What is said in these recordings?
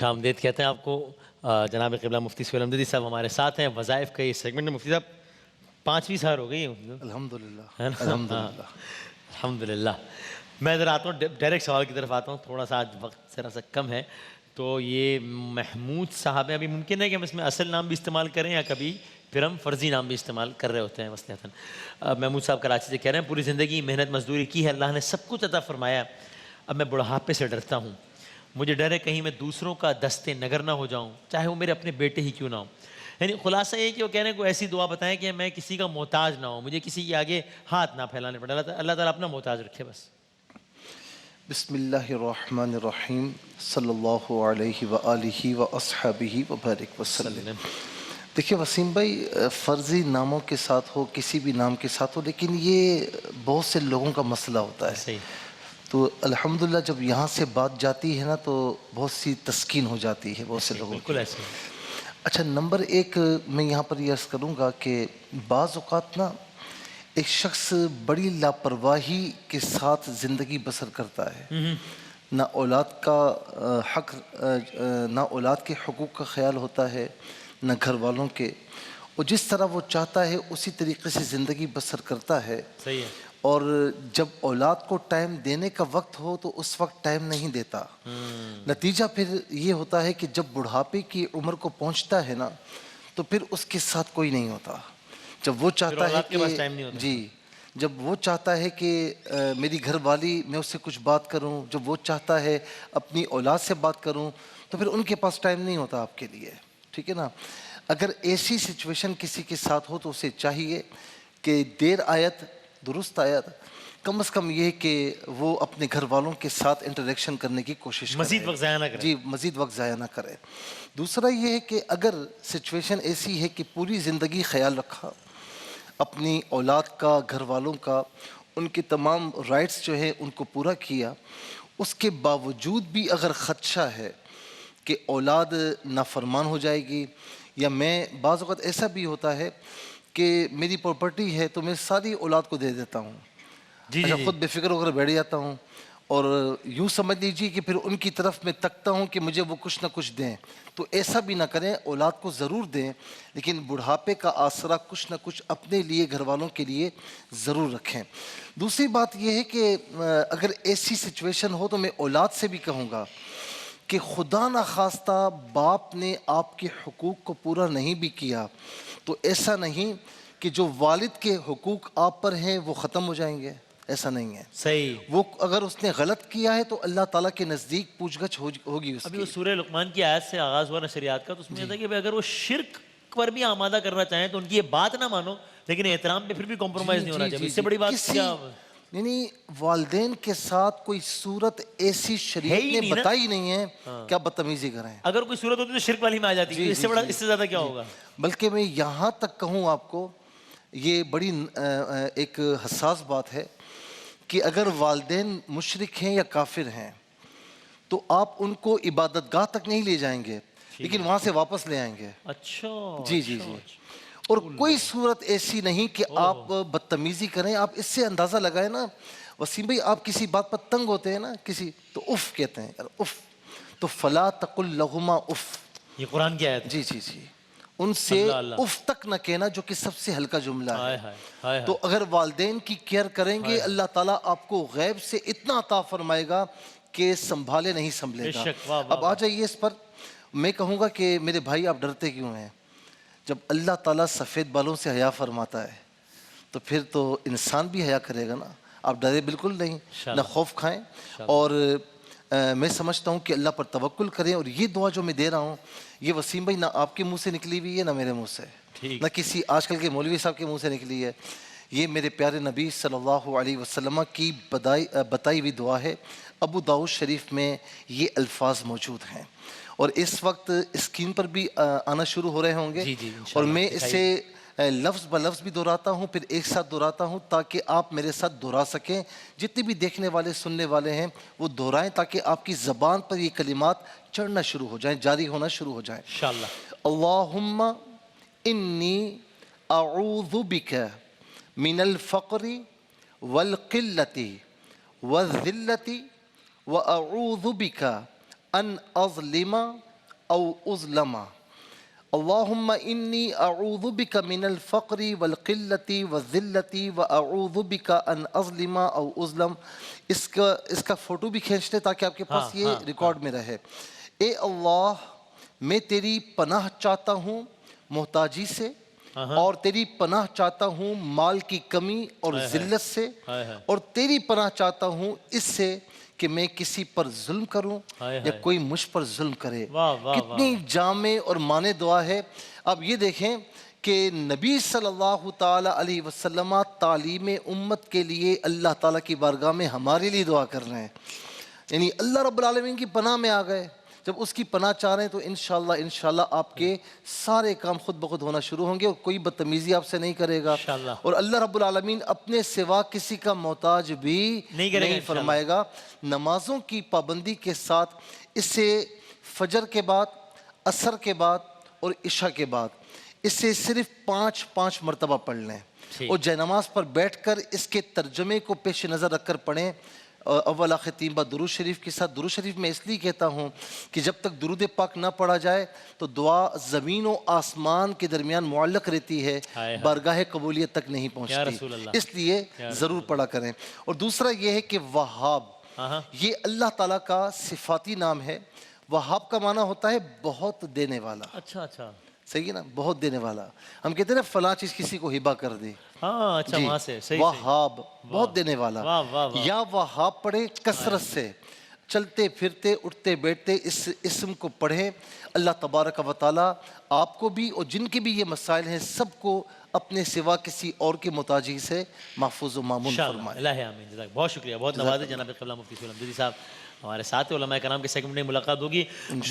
خوش آمدید کہتے ہیں آپ کو جناب قبلہ مفتی سہیل احمدی صاحب ہمارے ساتھ ہیں وظائف کا یہ سیگمنٹ میں۔ مفتی صاحب 5ویں سال ہو گئی ہے الحمدللہ نا؟ الحمدللہ الحمدللہ۔ میں ادھر آتا ہوں، ڈائریکٹ سوال کی طرف آتا ہوں، تھوڑا سا آج وقت ذرا سا کم ہے۔ تو یہ محمود صاحب ہیں، ابھی ممکن ہے کہ ہم اس میں اصل نام بھی استعمال کریں یا کبھی پھر ہم فرضی نام بھی استعمال کر رہے ہوتے ہیں مصلحتاً۔ محمود صاحب کراچی سے کہہ رہے ہیں پوری زندگی محنت مزدوری کی ہے، اللہ نے سب کچھ عطا فرمایا، اب میں بڑھاپے سے ڈرتا ہوں، مجھے ڈر ہے کہیں میں دوسروں کا دست نگر نہ ہو جاؤں، چاہے وہ میرے اپنے بیٹے ہی کیوں نہ ہوں۔ یعنی خلاصہ یہ کہ وہ کہہ رہے ہیں کوئی ایسی دعا بتائیں کہ میں کسی کا محتاج نہ ہوں، مجھے کسی کے آگے ہاتھ نہ پھیلانے پڑے، اللہ تعالیٰ اپنا محتاج رکھے بس۔ بسم اللہ الرحمن الرحیم صلی اللہ علیہ وآلہ واصحابہ وبارک وسلم۔ دیکھیے وسیم بھائی، فرضی ناموں کے ساتھ ہو، کسی بھی نام کے ساتھ ہو، لیکن یہ بہت سے لوگوں کا مسئلہ ہوتا ہے۔ صحیح۔ تو الحمدللہ جب یہاں سے بات جاتی ہے نا تو بہت سی تسکین ہو جاتی ہے بہت سے لوگوں کی۔ بالکل ایسے۔ اچھا، نمبر ایک میں یہاں پر یہ عرض کروں گا کہ بعض اوقات نا ایک شخص بڑی لاپرواہی کے ساتھ زندگی بسر کرتا ہے، نہ اولاد کا حق، نہ اولاد کے حقوق کا خیال ہوتا ہے، نہ گھر والوں کے، اور جس طرح وہ چاہتا ہے اسی طریقے سے زندگی بسر کرتا ہے۔ صحیح ہے۔ اور جب اولاد کو ٹائم دینے کا وقت ہو تو اس وقت ٹائم نہیں دیتا۔ نتیجہ پھر یہ ہوتا ہے کہ جب بڑھاپے کی عمر کو پہنچتا ہے نا تو پھر اس کے ساتھ کوئی نہیں ہوتا۔ جب وہ چاہتا ہے کہ جی، جب وہ چاہتا ہے کہ میری گھر والی، میں اس سے کچھ بات کروں، جب وہ چاہتا ہے اپنی اولاد سے بات کروں، تو پھر ان کے پاس ٹائم نہیں ہوتا آپ کے لیے، ٹھیک ہے نا۔ اگر ایسی سچویشن کسی کے ساتھ ہو تو اسے چاہیے کہ دیر آیت درست آیت، کم از کم یہ کہ وہ اپنے گھر والوں کے ساتھ انٹریکشن کرنے کی کوشش کرے، مزید وقت ضائع نہ کرے۔ جی، مزید وقت ضائع نہ کرے۔ دوسرا یہ ہے کہ اگر سچویشن ایسی ہے کہ پوری زندگی خیال رکھا اپنی اولاد کا، گھر والوں کا، ان کے تمام رائٹس جو ہے ان کو پورا کیا، اس کے باوجود بھی اگر خدشہ ہے کہ اولاد نافرمان ہو جائے گی، یا میں بعض اوقات ایسا بھی ہوتا ہے کہ میری پراپرٹی ہے تو میں ساری اولاد کو دے دیتا ہوں، اچھا خود بے فکر ہو کر بیٹھ جاتا ہوں، اور یوں سمجھ لیجیے کہ پھر ان کی طرف میں تکتا ہوں کہ مجھے وہ کچھ نہ کچھ دیں۔ تو ایسا بھی نہ کریں، اولاد کو ضرور دیں لیکن بڑھاپے کا آسرا کچھ نہ کچھ اپنے لیے، گھر والوں کے لیے ضرور رکھیں۔ دوسری بات یہ ہے کہ اگر ایسی سچویشن ہو تو میں اولاد سے بھی کہوں گا کہ خدا نخواستہ باپ نے آپ کے حقوق کو پورا نہیں بھی کیا تو ایسا نہیں کہ جو والد کے حقوق آپ پر ہیں وہ ختم ہو جائیں گے، ایسا نہیں ہے۔ صحیح۔ وہ اگر اس نے غلط کیا ہے تو اللہ تعالیٰ کے نزدیک پوچھ گچھ ہوگی اس ابھی کی۔ وہ سورہ لقمان کی آیت سے آغاز ہوا نشریات کا، تو اس میں یہ ہے کہ اگر وہ شرک پر بھی آمادہ کرنا چاہیں تو ان کی یہ بات نہ مانو، لیکن احترام پہ پھر بھی کمپرومائز نہیں ہونا چاہیے۔ اس سے بڑی بات کیا؟ یعنی والدین کے ساتھ کوئی صورت ایسی شریعت نے بتائی نہیں ہے کہ آپ بدتمیزی کریں۔ اگر کوئی صورت ہوتی تو شرک والی میں آ جاتی، اس سے بڑا، اس سے زیادہ کیا ہوگا؟ بلکہ میں یہاں تک کہوں آپ کو، یہ بڑی ایک حساس بات ہے کہ اگر والدین مشرک ہیں یا کافر ہیں تو آپ ان کو عبادت گاہ تک نہیں لے جائیں گے لیکن وہاں سے واپس لے آئیں گے۔ اچھا جی جی جی، اور کوئی صورت ایسی نہیں کہ آپ بدتمیزی کریں۔ آپ اس سے اندازہ لگائیں نا وسیم بھائی، آپ کسی بات پر تنگ ہوتے ہیں نا کسی، تو اف کہتے ہیں، اف، تو فلا تقل لہما اف، یہ قرآن کی آیت ہے۔ جی جی جی، ان سے اف تک نہ کہنا، جو کہ سب سے ہلکا جملہ ہے۔ تو اگر والدین کی کیئر کریں گے اللہ تعالیٰ آپ کو غیب سے اتنا عطا فرمائے گا کہ سنبھالے نہیں سنبھلے گا۔ اب آ جائیے اس پر، میں کہوں گا کہ میرے بھائی آپ ڈرتے کیوں ہیں؟ جب اللہ تعالیٰ سفید بالوں سے حیا فرماتا ہے تو پھر تو انسان بھی حیا کرے گا نا۔ آپ ڈرے بالکل نہیں، نہ خوف کھائیں، اور میں سمجھتا ہوں کہ اللہ پر توکل کریں۔ اور یہ دعا جو میں دے رہا ہوں یہ وسیم بھائی نہ آپ کے منہ سے نکلی ہوئی ہے نہ میرے منہ سے، نہ کسی آج کل کے مولوی صاحب کے منہ سے نکلی ہے، یہ میرے پیارے نبی صلی اللہ علیہ وسلم کی بتائی ہوئی دعا ہے۔ ابو داؤد شریف میں یہ الفاظ موجود ہیں اور اس وقت اسکرین پر بھی آنا شروع ہو رہے ہوں گے، اور میں اسے لفظ بلفظ بھی دہراتا ہوں، پھر ایک ساتھ دہراتا ہوں تاکہ آپ میرے ساتھ دہرا سکیں۔ جتنے بھی دیکھنے والے سننے والے ہیں وہ دہرائیں تاکہ آپ کی زبان پر یہ کلمات چڑھنا شروع ہو جائیں، جاری ہونا شروع ہو جائیں۔ انشاءاللہ۔ اللہم انی اعوذ بک من الفقر والقلۃ والذلۃ واعوذ بک ان اظلم أو أظلم اللهم إني أعوذ بك من الفقر والقلة والذلة وأعوذ بك أن أظلم أو أظلم. اس کا فوٹو بھی کھینچ لیں تاکہ آپ کے پاس یہ ریکارڈ میں رہے. اے اللہ میں تیری پناہ چاہتا ہوں محتاجی سے اور تیری پناہ چاہتا ہوں مال کی کمی اور ذلت سے اور تیری پناہ چاہتا ہوں اس سے کہ میں کسی پر ظلم کروں یا کوئی مجھ پر ظلم کرے. کتنی جامع اور معنی دعا ہے. اب یہ دیکھیں کہ نبی صلی اللہ تعالیٰ علیہ وسلم تعلیم امت کے لیے اللہ تعالیٰ کی بارگاہ میں ہمارے لیے دعا کر رہے ہیں. یعنی اللہ رب العالمین کی پناہ میں آ گئے. جب اس کی پناہ چاہ رہے ہیں تو انشاءاللہ آپ کے سارے کام خود بخود ہونا شروع ہوں گے اور کوئی بدتمیزی آپ سے نہیں کرے گا اور اللہ رب العالمین اپنے سوا کسی کا محتاج بھی نہیں فرمائے گا. نمازوں کی پابندی کے ساتھ اس سے فجر کے بعد، عصر کے بعد اور عشاء کے بعد اس سے صرف 5 مرتبہ پڑھ لیں اور جے نماز پر بیٹھ کر اس کے ترجمے کو پیش نظر رکھ کر پڑھیں. اول آخر 3 بار درود شریف کے ساتھ. درود شریف میں اس لیے کہتا ہوں کہ جب تک درود پاک نہ پڑھا جائے تو دعا زمین و آسمان کے درمیان معلق رہتی ہے، بارگاہ قبولیت تک نہیں پہنچتی. اس لیے ضرور پڑھا کریں. اور دوسرا یہ ہے کہ وہاب، یہ اللہ تعالیٰ کا صفاتی نام ہے. وہاب کا معنی ہوتا ہے بہت دینے والا. اچھا صحیح ہے نا، بہت دینے والا. ہم کہتے ہیں نا فلاں چیز کسی کو ہبہ کر دی. وہاب بہت دینے والا. یا وہاب پڑھیں کثرت سے، چلتے پھرتے اٹھتے بیٹھتے اس اسم کو پڑھیں. اللہ تبارک و تعالیٰ آپ کو بھی اور جن کے بھی یہ مسائل ہیں سب کو اپنے سوا کسی اور کے محتاجی سے محفوظ و مامون فرمائے. اللہ آمین. بہت شکریہ، بہت نوازے جناب قبلہ مفتی سہیل حمدودی صاحب. ہمارے ساتھ علماء کرام کے سیگمنٹ میں ملاقات ہوگی.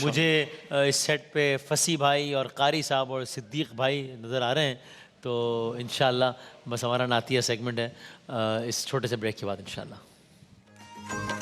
مجھے اس سیٹ پہ فصیح بھائی اور قاری صاحب اور صدیق بھائی نظر آ رہے ہیں، تو انشاءاللہ بس ہمارا نعتیہ سیگمنٹ ہے اس چھوٹے سے بریک کے بعد انشاءاللہ.